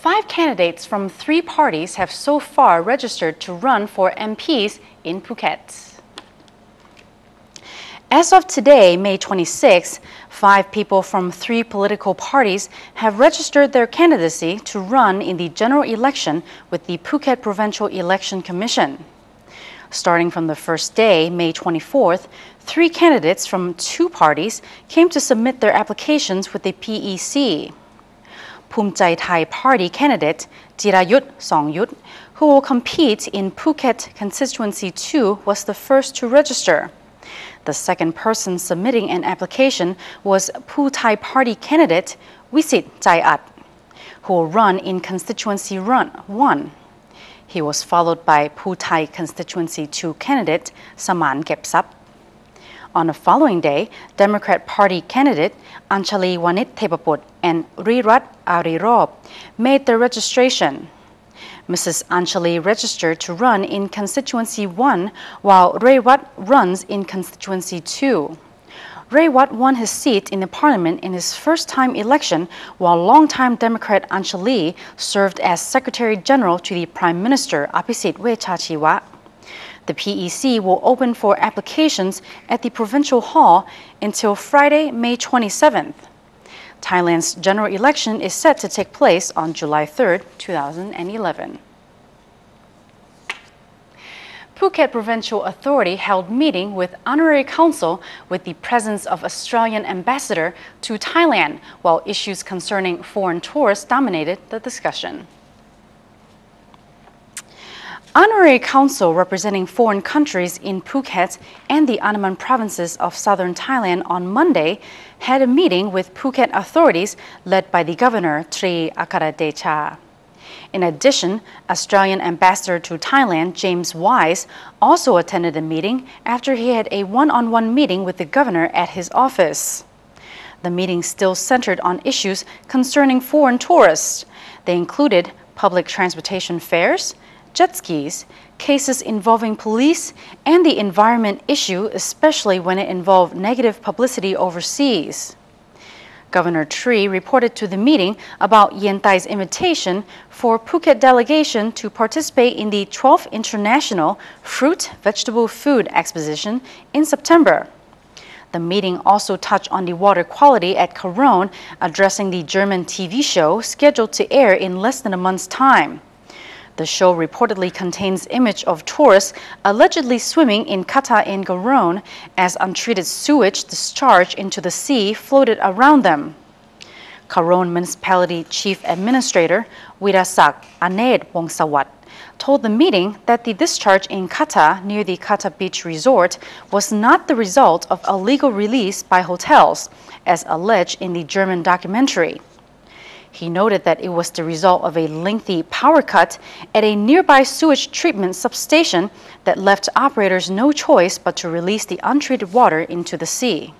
5 candidates from 3 parties have so far registered to run for MPs in Phuket. As of today, May 26, 5 people from 3 political parties have registered their candidacy to run in the general election with the Phuket Provincial Election Commission. Starting from the first day, May 24th, 3 candidates from 2 parties came to submit their applications with the PEC. Phum Chai Thai Party candidate Jirayut Songyut, who will compete in Phuket Constituency 2, was the first to register. The second person submitting an application was Pheu Thai Party candidate Wisit Chaiat, who will run in Constituency 1. He was followed by Pheu Thai Constituency 2 candidate Saman Kepsap. On the following day, Democrat Party candidate Anchali Wanit Thepaput and Rirat Arirob made their registration. Mrs. Anchali registered to run in Constituency 1, while Rewat runs in Constituency 2. Rewat won his seat in the parliament in his first-time election, while longtime Democrat Anchali served as Secretary General to the Prime Minister Apisit Wechachiwa. The PEC will open for applications at the Provincial Hall until Friday, May 27th. Thailand's general election is set to take place on July 3, 2011. Phuket Provincial Authority held meeting with Honorary Consul with the presence of Australian ambassador to Thailand, while issues concerning foreign tourists dominated the discussion. Honorary Consul representing foreign countries in Phuket and the Andaman provinces of southern Thailand on Monday had a meeting with Phuket authorities led by the Governor Tri Akaradecha. In addition, Australian ambassador to Thailand James Wise also attended the meeting after he had a one-on-one meeting with the governor at his office. The meeting still centered on issues concerning foreign tourists. They included public transportation fares, jet skis, cases involving police, and the environment issue, especially when it involved negative publicity overseas. Governor Tri reported to the meeting about Yentai's invitation for Phuket delegation to participate in the 12th International Fruit Vegetable Food Exposition in September. The meeting also touched on the water quality at Karon, addressing the German TV show scheduled to air in less than a month's time. The show reportedly contains image of tourists allegedly swimming in Kata in Garon as untreated sewage discharged into the sea floated around them. Karon Municipality Chief Administrator Wirasak Aned Wongsawat told the meeting that the discharge in Kata near the Kata Beach Resort was not the result of illegal release by hotels, as alleged in the German documentary. He noted that it was the result of a lengthy power cut at a nearby sewage treatment substation that left operators no choice but to release the untreated water into the sea.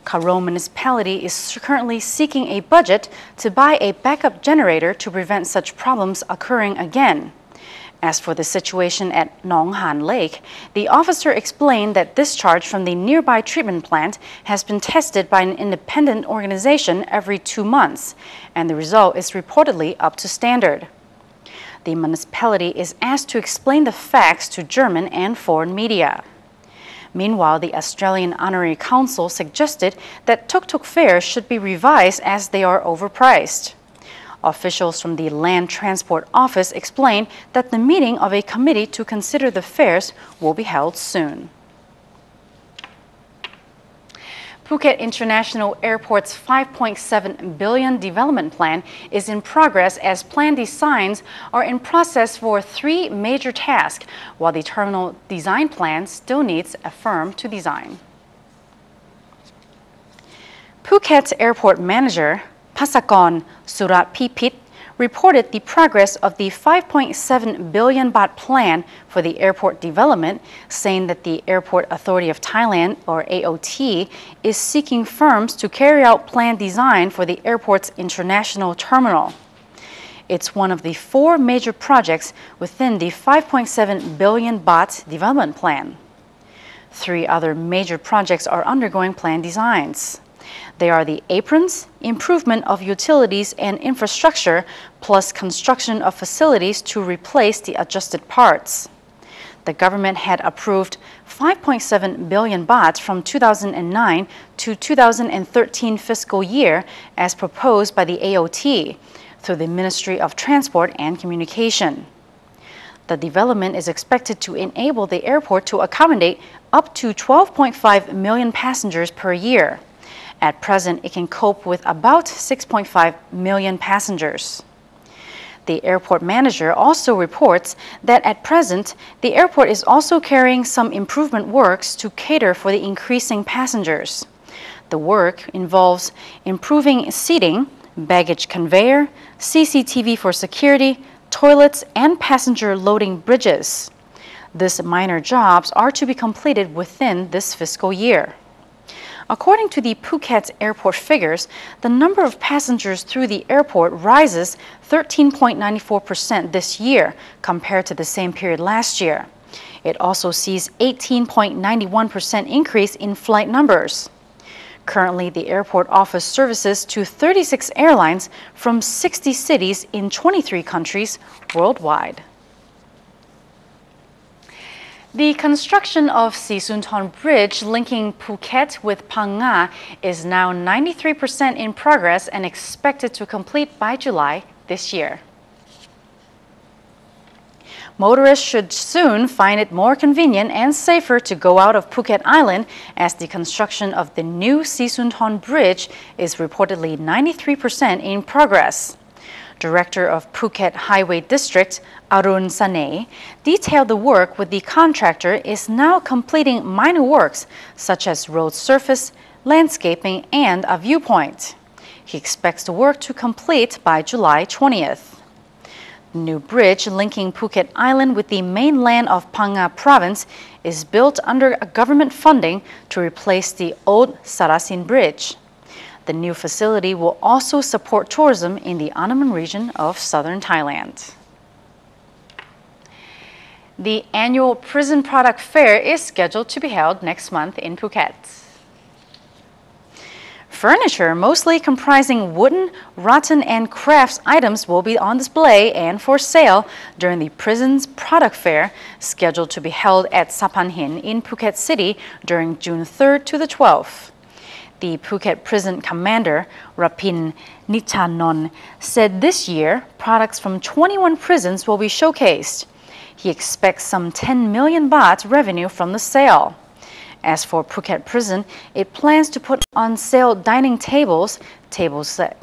Karon Municipality is currently seeking a budget to buy a backup generator to prevent such problems occurring again. As for the situation at Nong Han Lake, the officer explained that discharge from the nearby treatment plant has been tested by an independent organization every 2 months, and the result is reportedly up to standard. The municipality is asked to explain the facts to German and foreign media. Meanwhile, the Australian Honorary Consul suggested that tuk-tuk fares should be revised as they are overpriced. Officials from the Land Transport Office explained that the meeting of a committee to consider the fares will be held soon. Phuket International Airport's 5.7 billion development plan is in progress as plan designs are in process for 3 major tasks, while the terminal design plan still needs a firm to design. Phuket's airport manager, Pasakon Surapipit, reported the progress of the 5.7 billion baht plan for the airport development, saying that the Airport Authority of Thailand, or AOT, is seeking firms to carry out plan design for the airport's international terminal. It's one of the 4 major projects within the 5.7 billion baht development plan. 3 other major projects are undergoing plan designs. They are the aprons, improvement of utilities and infrastructure, plus construction of facilities to replace the adjusted parts. The government had approved 5.7 billion baht from 2009 to 2013 fiscal year as proposed by the AOT through the Ministry of Transport and Communication. The development is expected to enable the airport to accommodate up to 12.5 million passengers per year. At present, it can cope with about 6.5 million passengers. The airport manager also reports that at present, the airport is also carrying some improvement works to cater for the increasing passengers. The work involves improving seating, baggage conveyor, CCTV for security, toilets, and passenger loading bridges. These minor jobs are to be completed within this fiscal year. According to the Phuket airport figures, the number of passengers through the airport rises 13.94% this year compared to the same period last year. It also sees 18.91% increase in flight numbers. Currently, the airport offers services to 36 airlines from 60 cities in 23 countries worldwide. The construction of Srisunthorn Bridge linking Phuket with Phang-Nga is now 93% in progress and expected to complete by July this year. Motorists should soon find it more convenient and safer to go out of Phuket Island as the construction of the new Srisunthorn Bridge is reportedly 93% in progress. Director of Phuket Highway District, Arun Sane, detailed the work with the contractor is now completing minor works such as road surface, landscaping, and a viewpoint. He expects the work to complete by July 20th. The new bridge linking Phuket Island with the mainland of Phang-Nga province is built under government funding to replace the old Sarasin Bridge. The new facility will also support tourism in the Andaman region of southern Thailand. The annual Prison Product Fair is scheduled to be held next month in Phuket. Furniture, mostly comprising wooden, rotten, and crafts items, will be on display and for sale during the prison's product fair, scheduled to be held at Sapanhin in Phuket City during June 3rd to the 12th. The Phuket prison commander, Rapin Nichanon, said this year products from 21 prisons will be showcased. He expects some 10 million baht revenue from the sale. As for Phuket Prison, it plans to put on sale dining tables,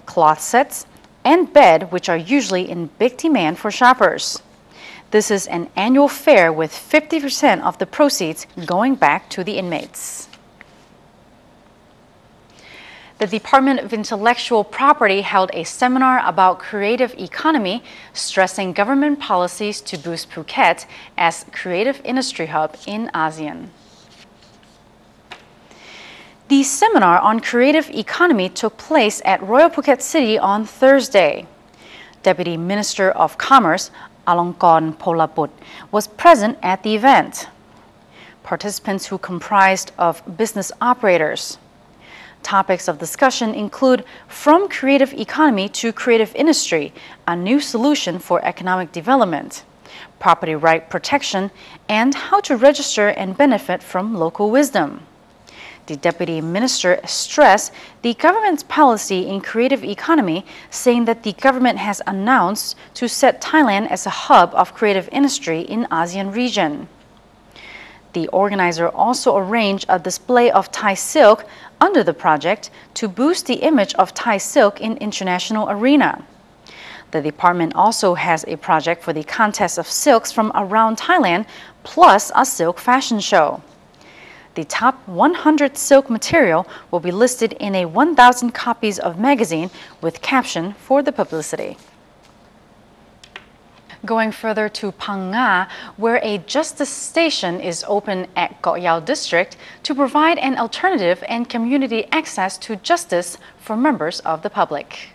cloth sets, and bed, which are usually in big demand for shoppers. This is an annual fair with 50% of the proceeds going back to the inmates. The Department of Intellectual Property held a seminar about creative economy, stressing government policies to boost Phuket as creative industry hub in ASEAN. The seminar on creative economy took place at Royal Phuket City on Thursday. Deputy Minister of Commerce, Alongkorn Polaput, was present at the event. Participants who comprised of business operators. Topics of discussion include from creative economy to creative industry, a new solution for economic development, property right protection, and how to register and benefit from local wisdom. The Deputy Minister stressed the government's policy in creative economy, saying that the government has announced to set Thailand as a hub of creative industry in ASEAN region. The organizer also arranged a display of Thai silk under the project to boost the image of Thai silk in international arena. The department also has a project for the contest of silks from around Thailand, plus a silk fashion show. The top 100 silk material will be listed in a 1,000 copies of magazine with caption for the publicity. Going further to Phang-Nga, where a justice station is open at Koh Yao district to provide an alternative and community access to justice for members of the public.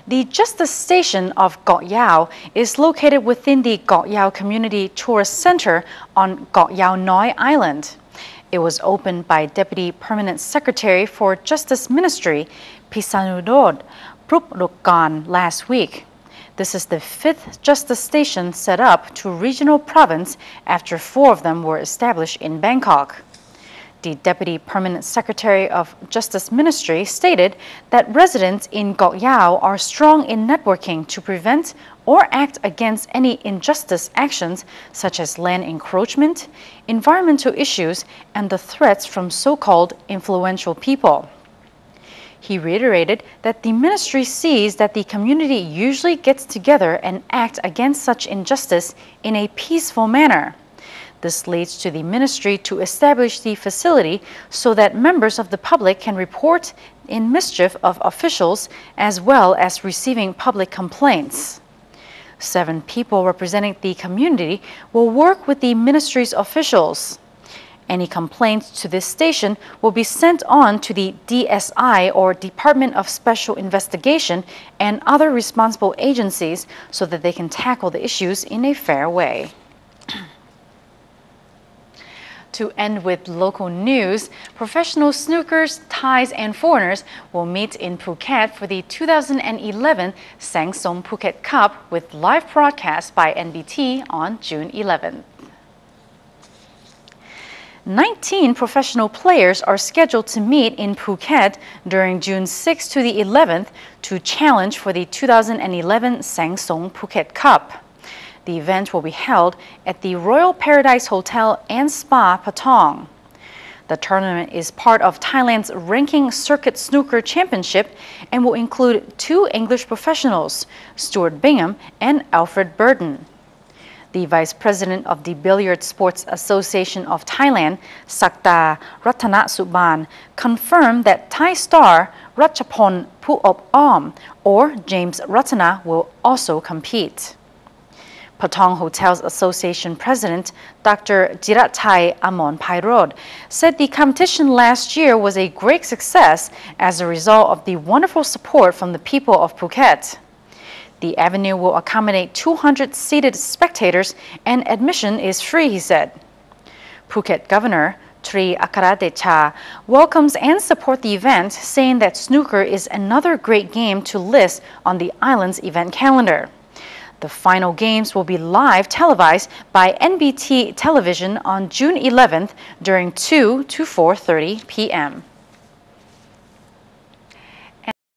The Justice Station of Koh Yao is located within the Koh Yao Community Tourist Center on Koh Yao Noi Island. It was opened by Deputy Permanent Secretary for Justice Ministry, Srisunthorn Bridge, last week. This is the 5th justice station set up to regional province after 4 of them were established in Bangkok. The Deputy Permanent Secretary of Justice Ministry stated that residents in Kok Yao are strong in networking to prevent or act against any injustice actions such as land encroachment, environmental issues, and the threats from so-called influential people. He reiterated that the ministry sees that the community usually gets together and act against such injustice in a peaceful manner. This leads to the ministry to establish the facility so that members of the public can report in mischief of officials as well as receiving public complaints. 7 people representing the community will work with the ministry's officials. Any complaints to this station will be sent on to the DSI or Department of Special Investigation and other responsible agencies so that they can tackle the issues in a fair way. To end with local news, professional snookers, Thais and foreigners will meet in Phuket for the 2011 Sangsong Phuket Cup with live broadcast by NBT on June 11th. 19 professional players are scheduled to meet in Phuket during June 6 to the 11th to challenge for the 2011 Sangsong Phuket Cup. The event will be held at the Royal Paradise Hotel and Spa, Patong. The tournament is part of Thailand's Ranking Circuit Snooker Championship and will include 2 English professionals, Stuart Bingham and Alfred Burden. The Vice President of the Billiard Sports Association of Thailand, Sakta Ratanasuban, confirmed that Thai star Ratchapon Puop Om or James Ratana will also compete. Patong Hotels Association President Dr. Jirathai Amon Pairod said the competition last year was a great success as a result of the wonderful support from the people of Phuket. The avenue will accommodate 200 seated spectators and admission is free, he said. Phuket Governor Tri Akaradecha welcomes and supports the event, saying that snooker is another great game to list on the island's event calendar. The final games will be live televised by NBT television on June 11th during 2 to 4:30 p.m.